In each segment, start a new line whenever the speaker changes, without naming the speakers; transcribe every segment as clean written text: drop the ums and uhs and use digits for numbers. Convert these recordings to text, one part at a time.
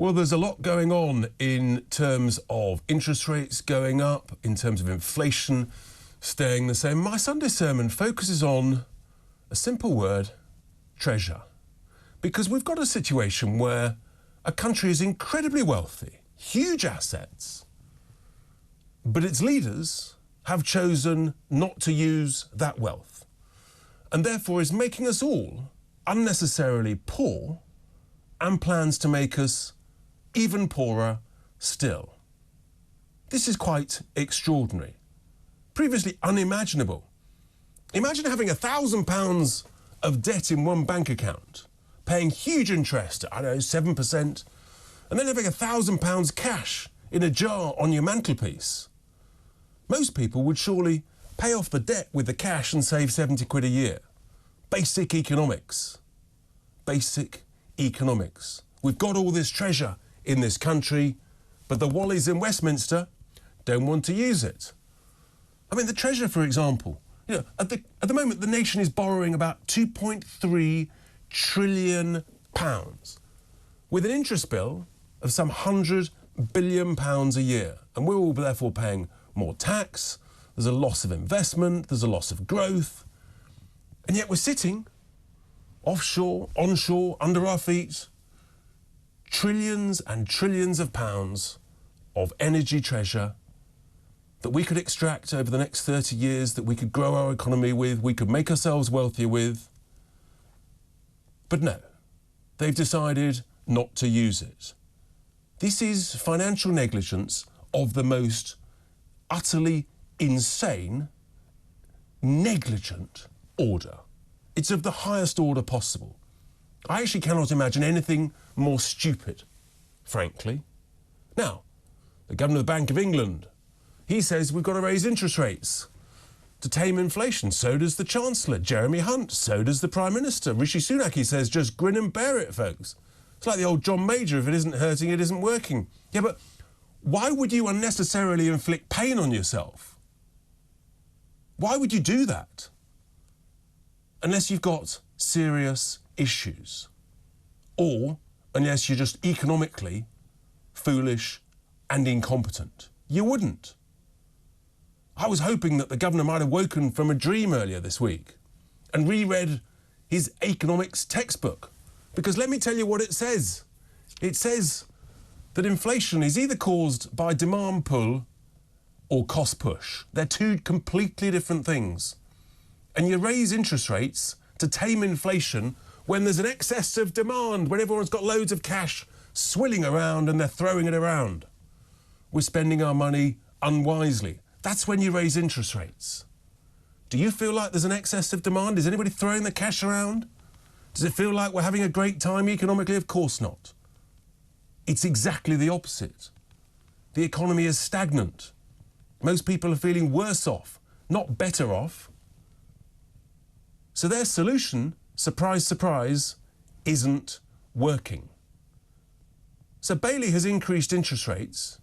Well, there's a lot going on in terms of interest rates going up, in terms of inflation staying the same. My Sunday sermon focuses on a simple word, treasure. Because we've got a situation where a country is incredibly wealthy, huge assets, but its leaders have chosen not to use that wealth, and therefore is making us all unnecessarily poor and plans to make us even poorer still. This is quite extraordinary. Previously unimaginable. Imagine having £1,000 of debt in one bank account, paying huge interest, I don't know, 7%, and then having £1,000 cash in a jar on your mantelpiece. Most people would surely pay off the debt with the cash and save 70 quid a year. Basic economics. Basic economics. We've got all this treasure in this country, but the Wallies in Westminster don't want to use it. I mean, the treasure, for example, you know, at the moment, the nation is borrowing about £2.3 trillion, with an interest bill of some £100 billion a year. And we're all therefore paying more tax, there's a loss of investment, there's a loss of growth, and yet we're sitting offshore, onshore, under our feet, trillions and trillions of pounds of energy treasure that we could extract over the next 30 years, that we could grow our economy with, we could make ourselves wealthier with. But no, they've decided not to use it. This is financial negligence of the most utterly insane, negligent order. It's of the highest order possible. I actually cannot imagine anything more stupid, frankly. Now, the Governor of the Bank of England, he says we've got to raise interest rates to tame inflation. So does the Chancellor, Jeremy Hunt. So does the Prime Minister. Rishi Sunak, he says, just grin and bear it, folks. It's like the old John Major, if it isn't hurting, it isn't working. Yeah, but why would you unnecessarily inflict pain on yourself? Why would you do that? Unless you've got serious issues, or unless you're just economically foolish and incompetent. You wouldn't. I was hoping that the governor might have woken from a dream earlier this week and reread his economics textbook, because let me tell you what it says. It says that inflation is either caused by demand pull or cost push. They're two completely different things. And you raise interest rates to tame inflation when there's an excess of demand, when everyone's got loads of cash swilling around and they're throwing it around. We're spending our money unwisely. That's when you raise interest rates. Do you feel like there's an excess of demand? Is anybody throwing the cash around? Does it feel like we're having a great time economically? Of course not. It's exactly the opposite. The economy is stagnant. Most people are feeling worse off, not better off. So their solution, surprise, surprise, isn't working. So Bailey has increased interest rates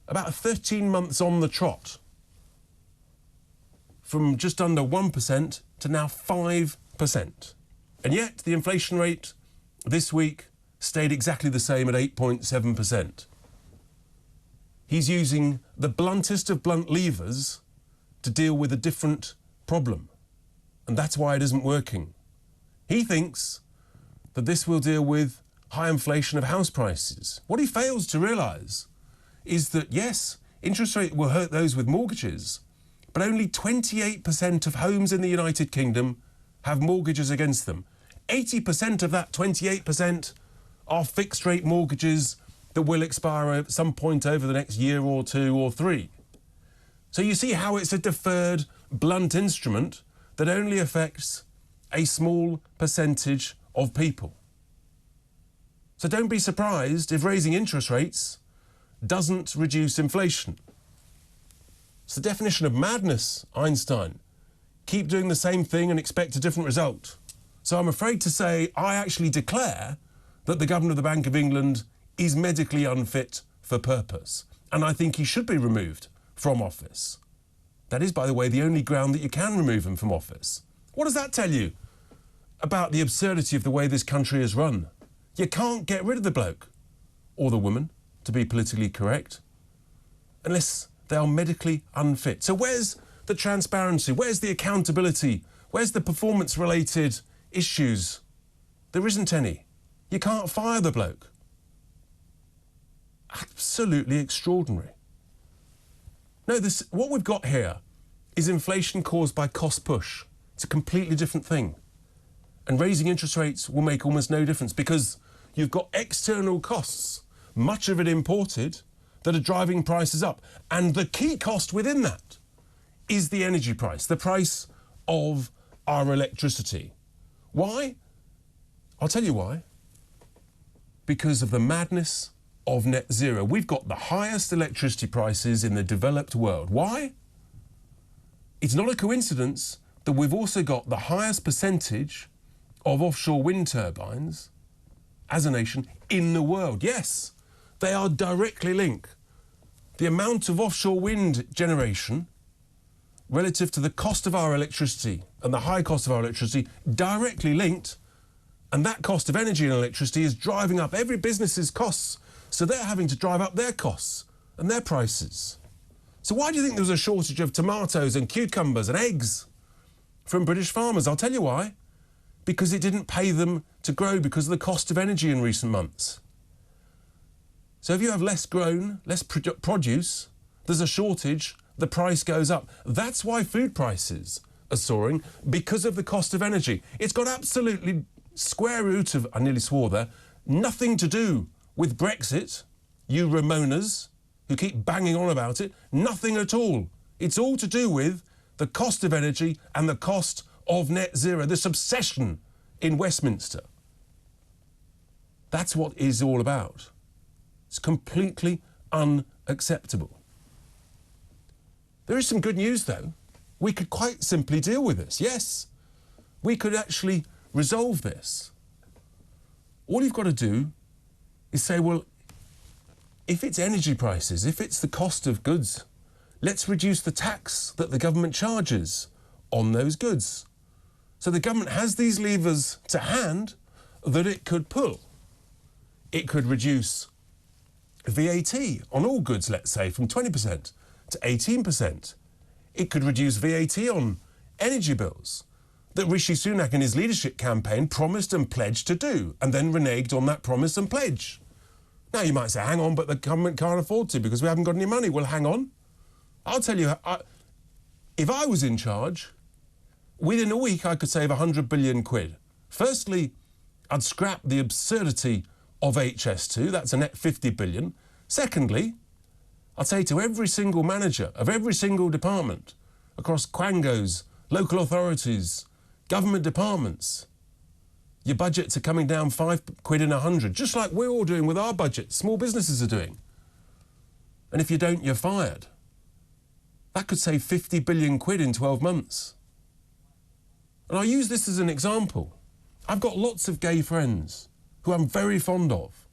about 13 months on the trot, from just under 1% to now 5%. And yet the inflation rate this week stayed exactly the same at 8.7%. He's using the bluntest of blunt levers to deal with a different problem. And that's why it isn't working. He thinks that this will deal with high inflation of house prices. What he fails to realise is that, yes, interest rate will hurt those with mortgages, but only 28% of homes in the United Kingdom have mortgages against them. 80% of that 28% are fixed-rate mortgages that will expire at some point over the next year or two or three. So you see how it's a deferred, blunt instrument that only affects a small percentage of people. So don't be surprised if raising interest rates doesn't reduce inflation. It's the definition of madness, Einstein. Keep doing the same thing and expect a different result. So I'm afraid to say I actually declare that the Governor of the Bank of England is medically unfit for purpose, and I think he should be removed from office. That is, by the way, the only ground that you can remove him from office. What does that tell you about the absurdity of the way this country is run? You can't get rid of the bloke. or the woman, to be politically correct, unless they are medically unfit. So where's the transparency? Where's the accountability? Where's the performance-related issues? There isn't any. You can't fire the bloke. Absolutely extraordinary. No, what we've got here is inflation caused by cost push. It's a completely different thing. And raising interest rates will make almost no difference because you've got external costs, much of it imported, that are driving prices up. And the key cost within that is the energy price, the price of our electricity. Why? I'll tell you why. Because of the madness of net zero. We've got the highest electricity prices in the developed world. Why? It's not a coincidence that we've also got the highest percentage of offshore wind turbines as a nation in the world. Yes, they are directly linked. The amount of offshore wind generation relative to the cost of our electricity and the high cost of our electricity directly linked, and that cost of energy and electricity is driving up every business's costs. So they're having to drive up their costs and their prices. So why do you think there was a shortage of tomatoes and cucumbers and eggs from British farmers? I'll tell you why. Because it didn't pay them to grow because of the cost of energy in recent months. So if you have less grown, less produce, there's a shortage, the price goes up. That's why food prices are soaring, because of the cost of energy. It's got absolutely square root of, I nearly swore there, nothing to do with Brexit, you Ramonas who keep banging on about it, nothing at all. It's all to do with the cost of energy and the cost of net zero, this obsession in Westminster. That's what it's all about. It's completely unacceptable. There is some good news, though. We could quite simply deal with this. Yes, we could actually resolve this. All you've got to do is say, well, if it's energy prices, if it's the cost of goods, let's reduce the tax that the government charges on those goods. So the government has these levers to hand that it could pull. It could reduce VAT on all goods, let's say, from 20% to 18%. It could reduce VAT on energy bills that Rishi Sunak in his leadership campaign promised and pledged to do, and then reneged on that promise and pledge. Now you might say, hang on, but the government can't afford to because we haven't got any money. Well, hang on. I'll tell you, if I was in charge, within a week I could save 100 billion quid. Firstly, I'd scrap the absurdity of HS2, that's a net 50 billion. Secondly, I'd say to every single manager of every single department across Quangos, local authorities, government departments, your budgets are coming down 5 quid in 100, just like we're all doing with our budget, small businesses are doing. And if you don't, you're fired. That could save 50 billion quid in 12 months. And I'll use this as an example. I've got lots of gay friends who I'm very fond of.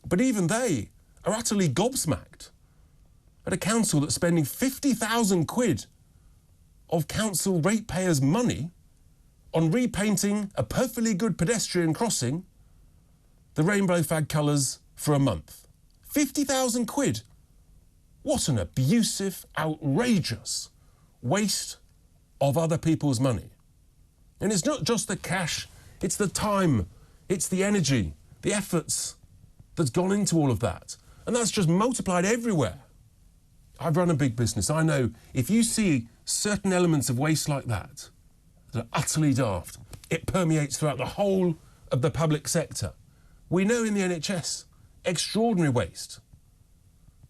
But even they are utterly gobsmacked at a council that's spending 50,000 quid of council ratepayers' money on repainting a perfectly good pedestrian crossing the rainbow flag colours for a month. 50,000 quid. What an abusive, outrageous waste of other people's money. And it's not just the cash, it's the time, it's the energy, the efforts that's gone into all of that. And that's just multiplied everywhere. I've run a big business. I know if you see certain elements of waste like that that are utterly daft, it permeates throughout the whole of the public sector. We know in the NHS, extraordinary waste.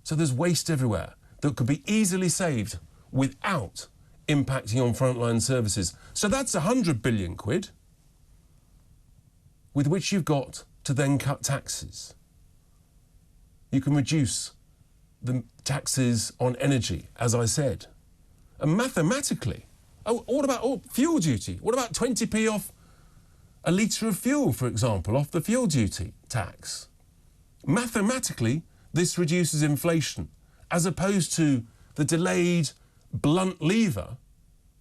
So there's waste everywhere that could be easily saved without impacting on frontline services. So that's 100 billion quid with which you've got to then cut taxes. You can reduce the taxes on energy, as I said. And mathematically, what about fuel duty? What about 20p off a litre of fuel, for example, off the fuel duty tax? Mathematically, this reduces inflation, as opposed to the delayed, blunt lever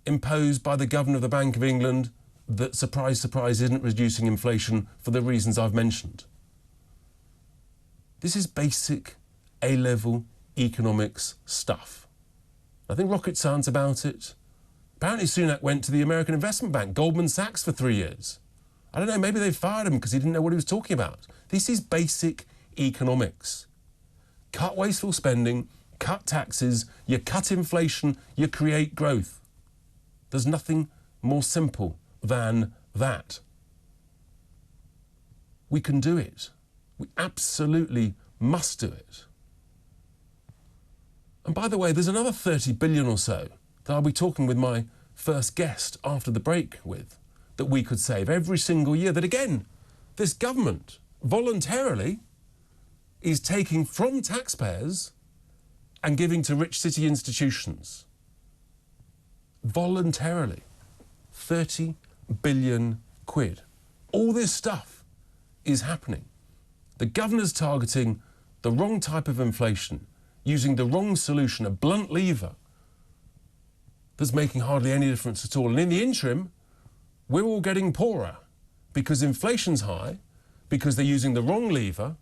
imposed by the Governor of the Bank of England that, surprise, surprise, isn't reducing inflation for the reasons I've mentioned. This is basic A-level economics stuff. Nothing rocket science about it. Apparently Sunak went to the American Investment Bank, Goldman Sachs, for 3 years. I don't know, maybe they fired him because he didn't know what he was talking about. This is basic economics. Cut wasteful spending, cut taxes, you cut inflation, you create growth. There's nothing more simple than that. We can do it. We absolutely must do it. And by the way, there's another 30 billion or so that I'll be talking with my first guest after the break with, that we could save every single year, that again, this government voluntarily is taking from taxpayers and giving to rich city institutions. Voluntarily. 30 billion quid. All this stuff is happening. The governor's targeting the wrong type of inflation, using the wrong solution, a blunt lever that's making hardly any difference at all. And in the interim, we're all getting poorer because inflation's high, because they're using the wrong lever,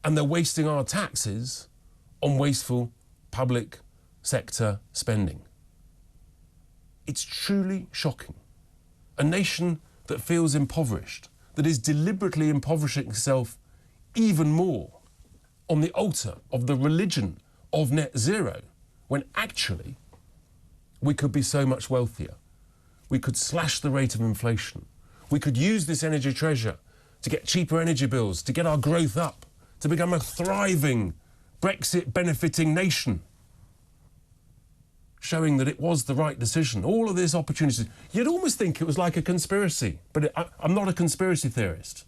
and they're wasting our taxes on wasteful public sector spending. It's truly shocking. A nation that feels impoverished, that is deliberately impoverishing itself even more on the altar of the religion of net zero, when actually we could be so much wealthier. We could slash the rate of inflation. We could use this energy treasure to get cheaper energy bills, to get our growth up, to become a thriving, Brexit-benefiting nation, showing that it was the right decision. All of these opportunities. You'd almost think it was like a conspiracy, but I'm not a conspiracy theorist.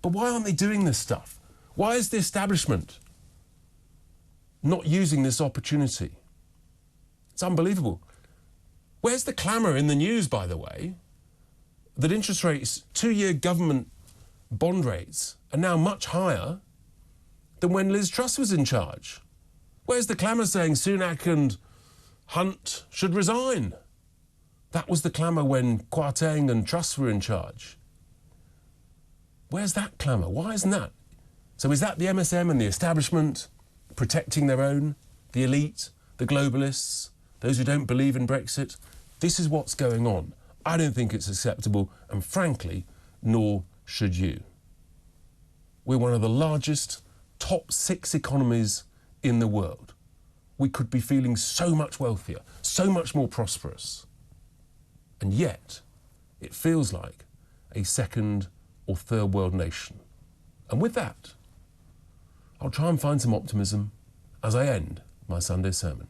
But why aren't they doing this stuff? Why is the establishment not using this opportunity? It's unbelievable. Where's the clamour in the news, by the way, that interest rates, 2-year government bond rates, are now much higher than when Liz Truss was in charge? Where's the clamour saying Sunak and Hunt should resign? That was the clamour when Kwarteng and Truss were in charge. Where's that clamour? Why isn't that? So is that the MSM and the establishment protecting their own, the elite, the globalists, those who don't believe in Brexit? This is what's going on. I don't think it's acceptable, and frankly, nor should you. We're one of the largest top 6 economies in the world. We could be feeling so much wealthier, so much more prosperous. And yet, it feels like a second or third world nation. And with that, I'll try and find some optimism as I end my Sunday sermon.